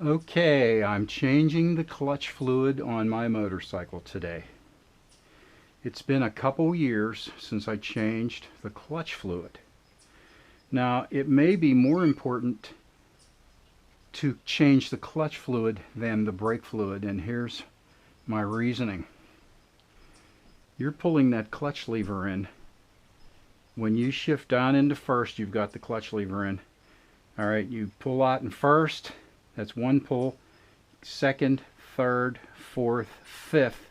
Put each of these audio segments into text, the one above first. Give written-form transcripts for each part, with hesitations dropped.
Okay, I'm changing the clutch fluid on my motorcycle today. It's been a couple years since I changed the clutch fluid. Now, it may be more important to change the clutch fluid than the brake fluid, and here's my reasoning. You're pulling that clutch lever in. When you shift down into first, you've got the clutch lever in. All right, you pull out in first, that's one pull. Second, third, fourth, fifth.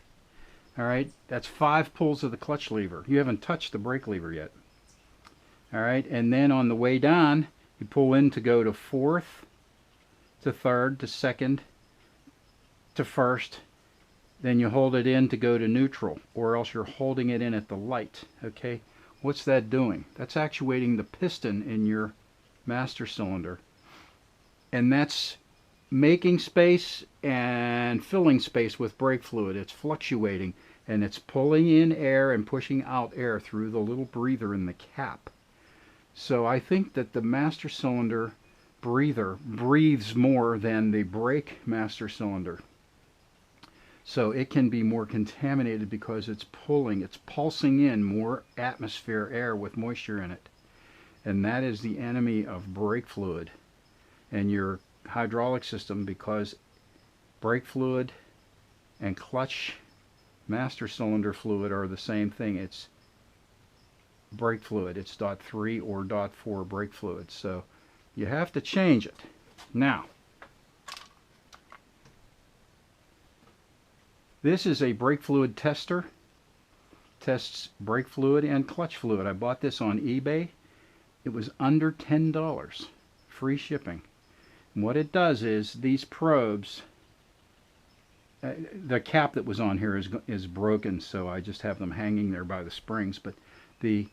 All right, that's 5 pulls of the clutch lever. You haven't touched the brake lever yet. All right, and then on the way down, you pull in to go to fourth, to third, to second, to first. Then you hold it in to go to neutral, or else you're holding it in at the light. Okay, what's that doing? That's actuating the piston in your master cylinder, and that's making space and filling space with brake fluid. It's fluctuating and it's pulling in air and pushing out air through the little breather in the cap. So I think that the master cylinder breather breathes more than the brake master cylinder. So it can be more contaminated because it's pulsing in more atmosphere air with moisture in it. And that is the enemy of brake fluid and your hydraulic system, because brake fluid and clutch master cylinder fluid are the same thing. It's brake fluid. It's .3 or .4 brake fluid. So you have to change it. Now, this is a brake fluid tester. Tests brake fluid and clutch fluid. I bought this on eBay. It was under $10, free shipping. And what it does is these probes, the cap that was on here is broken, so I just have them hanging there by the springs. But the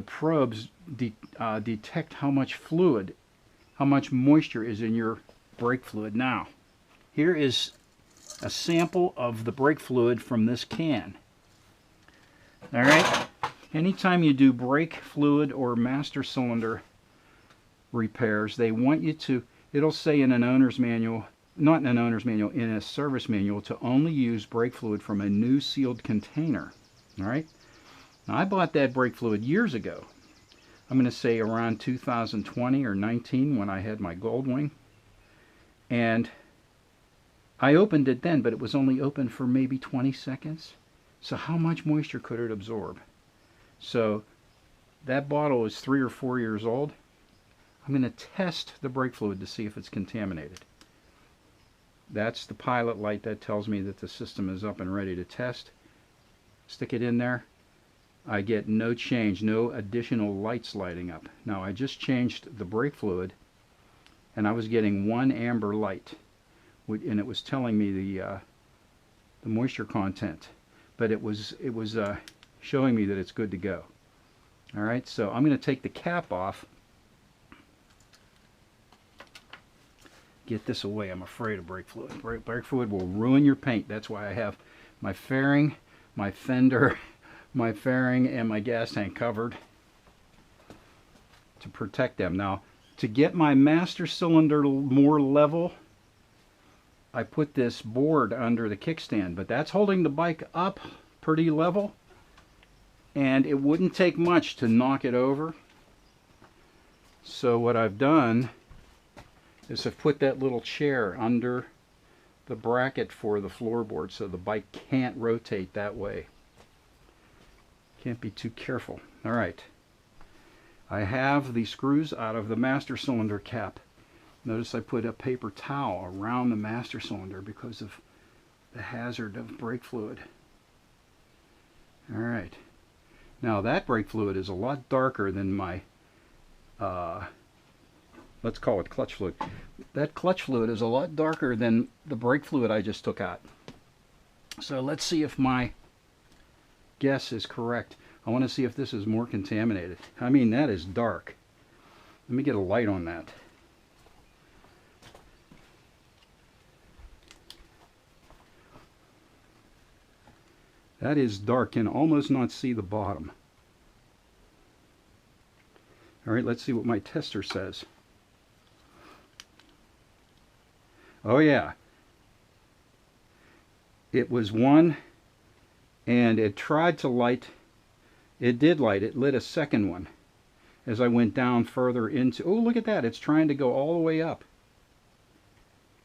probes detect how much fluid, how much moisture is in your brake fluid. Now, here is a sample of the brake fluid from this can. All right. Anytime you do brake fluid or master cylinder repairs, they want you to, it'll say in an owner's manual, not in an owner's manual, in a service manual, to only use brake fluid from a new sealed container. All right. Now, I bought that brake fluid years ago. I'm going to say around 2020 or 19 when I had my Goldwing. And I opened it then, but it was only open for maybe 20 seconds. So how much moisture could it absorb? So that bottle is 3 or 4 years old. I'm going to test the brake fluid to see if it's contaminated. That's the pilot light that tells me that the system is up and ready to test. Stick it in there. I get no change, no additional lights lighting up. Now, I just changed the brake fluid and I was getting 1 amber light, and it was telling me the moisture content, but it was showing me that it's good to go. All right, so I'm going to take the cap off. Get this away. I'm afraid of brake fluid. Brake fluid will ruin your paint. That's why I have my fairing, my fender, my fairing, and my gas tank covered to protect them. Now, to get my master cylinder more level, I put this board under the kickstand, but that's holding the bike up pretty level, and it wouldn't take much to knock it over. So what I've done is I've put that little chair under the bracket for the floorboard so the bike can't rotate that way. Can't be too careful. All right. I have the screws out of the master cylinder cap. Notice I put a paper towel around the master cylinder because of the hazard of brake fluid. All right. Now that brake fluid is a lot darker than my let's call it clutch fluid. That clutch fluid is a lot darker than the brake fluid I just took out. So let's see if my guess is correct. I want to see if this is more contaminated. I mean, that is dark. Let me get a light on that. That is dark. Can almost not see the bottom. All right, let's see what my tester says. Oh yeah. It was one, and it tried to light. It did light. It lit a second one as I went down further into. Oh, look at that. It's trying to go all the way up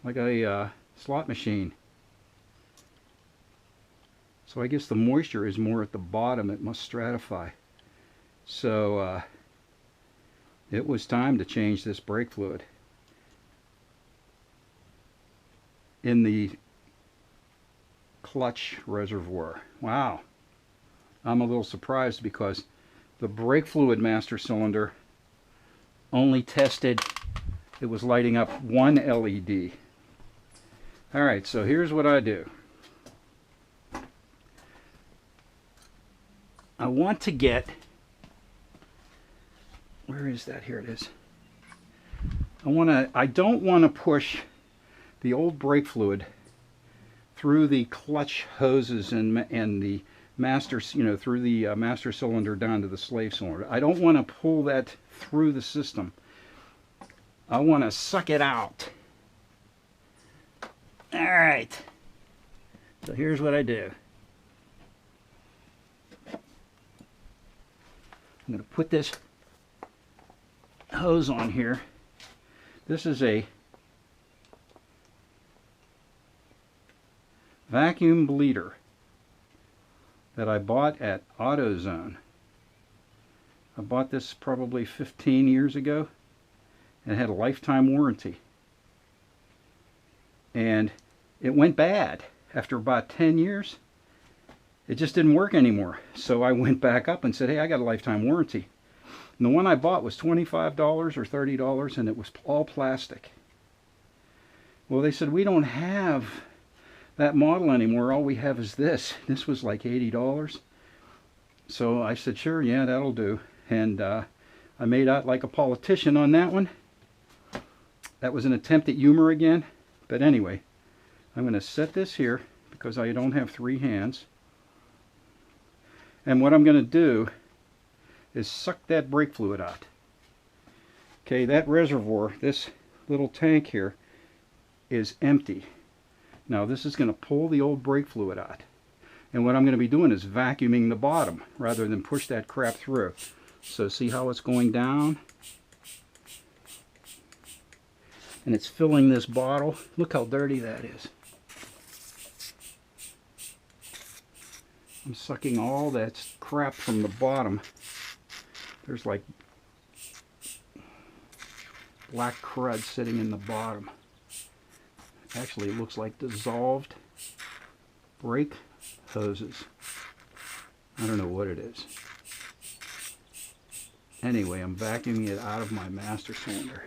like a slot machine. So I guess the moisture is more at the bottom. It must stratify. So it was time to change this brake fluid in the clutch reservoir. Wow. I'm a little surprised because the brake fluid master cylinder only tested, it was lighting up one LED. Alright, so here's what I do. I want to get, where is that? Here it is. I don't want to push the old brake fluid through the clutch hoses and the master, through the master cylinder down to the slave cylinder. I don't want to pull that through the system. I want to suck it out. All right. So here's what I do. I'm going to put this hose on here. This is a vacuum bleeder that I bought at AutoZone. I bought this probably 15 years ago and had a lifetime warranty. And it went bad after about 10 years. It just didn't work anymore. So I went back up and said, hey, I got a lifetime warranty. And the one I bought was $25 or $30, and it was all plastic. Well, they said, we don't have that model anymore. All we have is this. This was like $80. So I said, sure, yeah, that'll do. And I made out like a politician on that one. That was an attempt at humor again. But anyway, I'm going to set this here because I don't have three hands. And what I'm going to do is suck that brake fluid out. Okay, that reservoir, this little tank here, is empty. Now this is going to pull the old brake fluid out. And what I'm going to be doing is vacuuming the bottom rather than push that crap through. So see how it's going down? And it's filling this bottle. Look how dirty that is. I'm sucking all that crap from the bottom. There's like black crud sitting in the bottom. Actually, it looks like dissolved brake hoses. I don't know what it is. Anyway, I'm vacuuming it out of my master cylinder.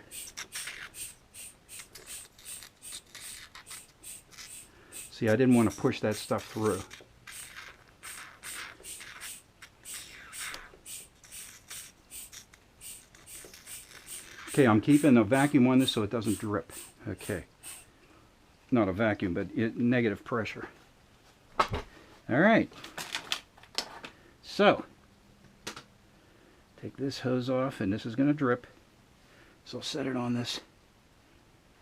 See, I didn't want to push that stuff through. Okay, I'm keeping a vacuum on this so it doesn't drip. Okay. Not a vacuum, but negative pressure. All right. So, take this hose off, and this is going to drip. So I'll set it on this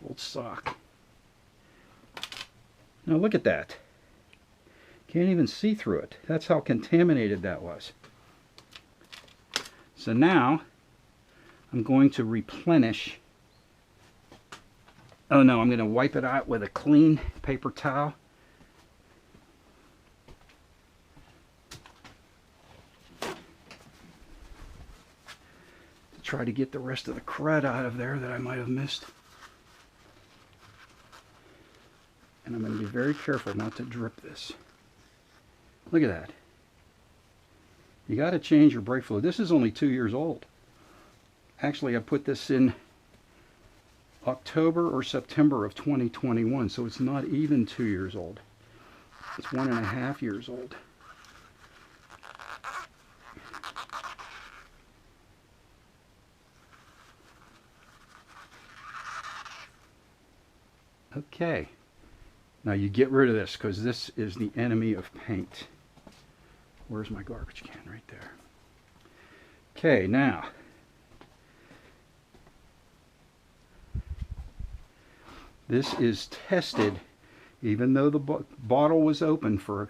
old sock. Now look at that. Can't even see through it. That's how contaminated that was. So now I'm going to replenish. Oh no, I'm going to wipe it out with a clean paper towel. To try to get the rest of the crud out of there that I might have missed. And I'm going to be very careful not to drip this. Look at that. You got to change your brake fluid. This is only 2 years old. Actually, I put this in October or September of 2021, so it's not even 2 years old. It's 1.5 years old. Okay. Now you get rid of this because this is the enemy of paint. Where's my garbage can? Right there. Okay, now This is tested, even though the bottle was open 3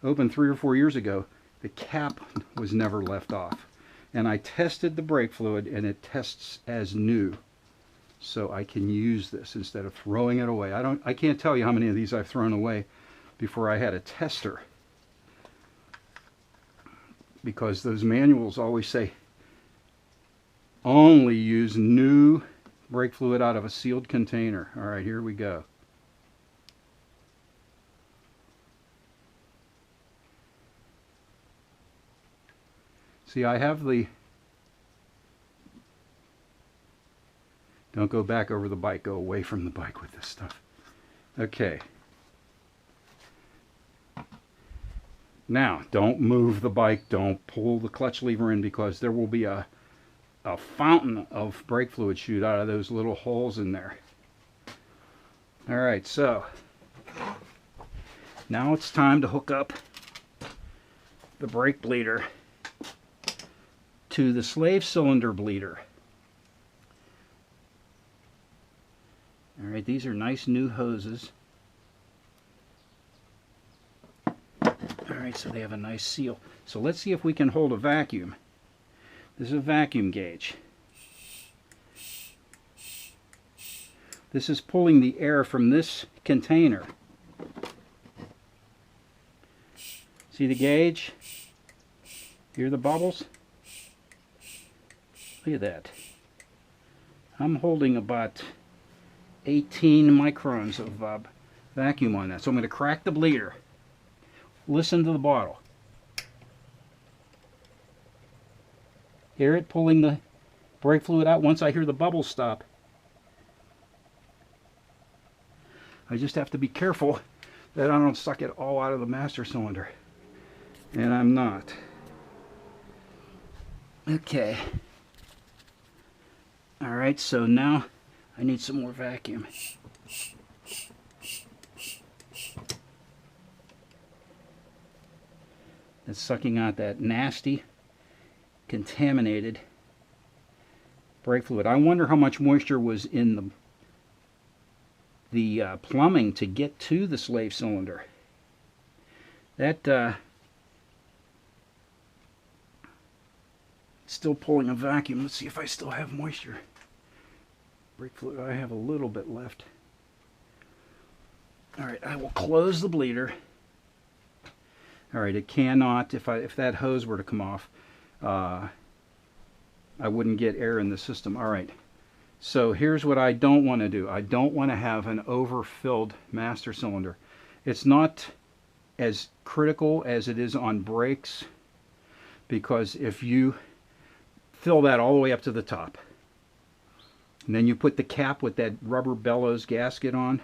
or 4 years ago, the cap was never left off. And I tested the brake fluid and it tests as new. So I can use this instead of throwing it away. I can't tell you how many of these I've thrown away before I had a tester. Because those manuals always say only use new brake fluid out of a sealed container. All right, here we go. See, I have the... Don't go back over the bike. Go away from the bike with this stuff. Okay. Now, don't move the bike. Don't pull the clutch lever in, because there will be a fountain of brake fluid shoot out of those little holes in there. All right, so now it's time to hook up the brake bleeder to the slave cylinder bleeder. All right, these are nice new hoses. All right, so they have a nice seal. So let's see if we can hold a vacuum. This is a vacuum gauge. This is pulling the air from this container. See the gauge? Hear the bubbles? Look at that. I'm holding about 18 microns of vacuum on that. So I'm going to crack the bleeder. Listen to the bottle. Hear it pulling the brake fluid out once I hear the bubbles stop. I just have to be careful that I don't suck it all out of the master cylinder. And I'm not. Okay. Alright, so now I need some more vacuum. It's sucking out that nasty, contaminated brake fluid. I wonder how much moisture was in the plumbing to get to the slave cylinder. That still pulling a vacuum. Let's see if I still have moisture. Brake fluid, I have a little bit left. Alright, I will close the bleeder. Alright, it cannot, if that hose were to come off, I wouldn't get air in the system. Alright, so here's what I don't want to do. I don't want to have an overfilled master cylinder. It's not as critical as it is on brakes, because if you fill that all the way up to the top, and then you put the cap with that rubber bellows gasket on,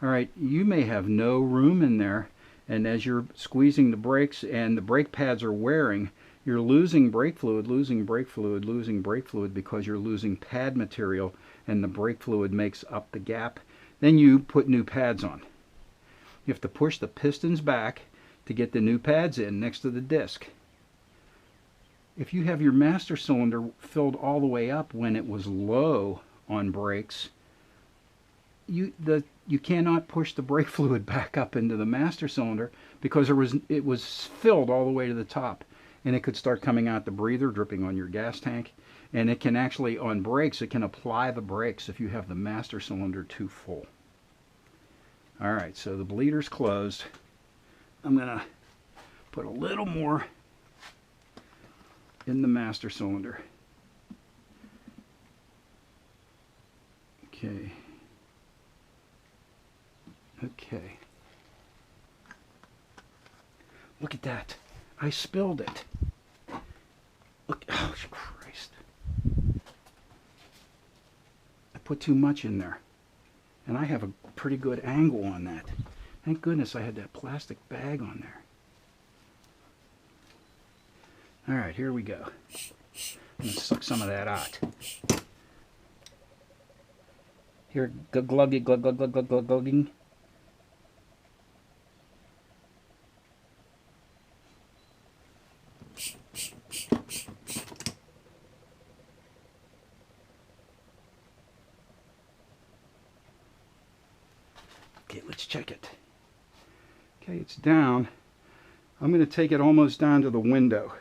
alright, you may have no room in there, and as you're squeezing the brakes and the brake pads are wearing, you're losing brake fluid, losing brake fluid, losing brake fluid, because you're losing pad material and the brake fluid makes up the gap. Then you put new pads on. You have to push the pistons back to get the new pads in next to the disc. If you have your master cylinder filled all the way up when it was low on brakes, you cannot push the brake fluid back up into the master cylinder, because it was filled all the way to the top, and it could start coming out the breather, dripping on your gas tank, and it can actually, on brakes, it can apply the brakes if you have the master cylinder too full. Alright, so the bleeder's closed. I'm going to put a little more in the master cylinder. Okay. Okay. Look at that. I spilled it. Look. Oh, Christ. I put too much in there. And I have a pretty good angle on that. Thank goodness I had that plastic bag on there. Alright, here we go. I'm going to suck some of that out. Here, gluggy, glug, glug, glug, glug, glug, glugging. Okay, let's check it. Okay, it's down. I'm going to take it almost down to the window.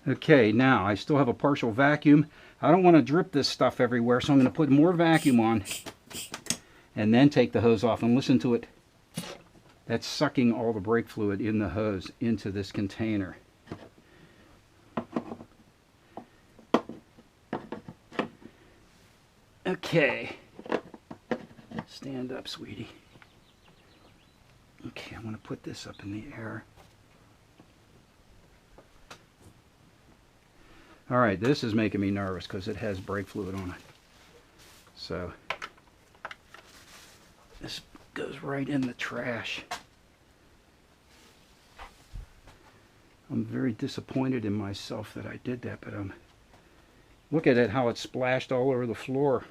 Okay, now I still have a partial vacuum. I don't want to drip this stuff everywhere, so I'm going to put more vacuum on and then take the hose off, and listen to it. That's sucking all the brake fluid in the hose into this container. Okay. Stand up, sweetie. Okay, I'm going to put this up in the air. Alright, this is making me nervous because it has brake fluid on it. So, this goes right in the trash. I'm very disappointed in myself that I did that, but look at it, how it splashed all over the floor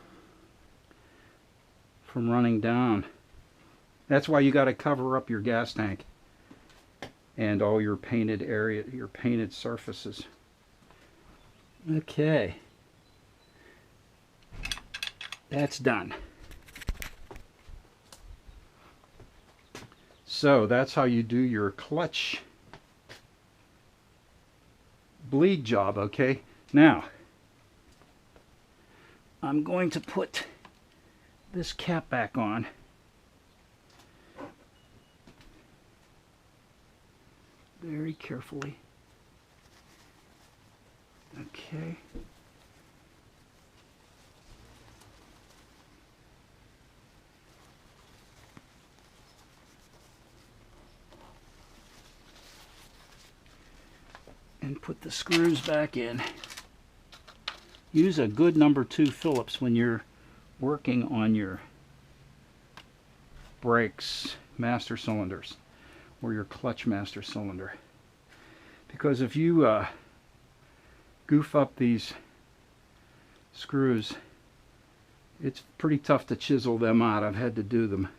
from running down. That's why you got to cover up your gas tank and all your painted area, your painted surfaces. Okay, that's done. So that's how you do your clutch bleed job. Okay, now I'm going to put this cap back on. Very carefully. Okay. And put the screws back in. Use a good number 2 Phillips when you're working on your brakes master cylinders or your clutch master cylinder. Because if you goof up these screws, it's pretty tough to chisel them out. I've had to do them.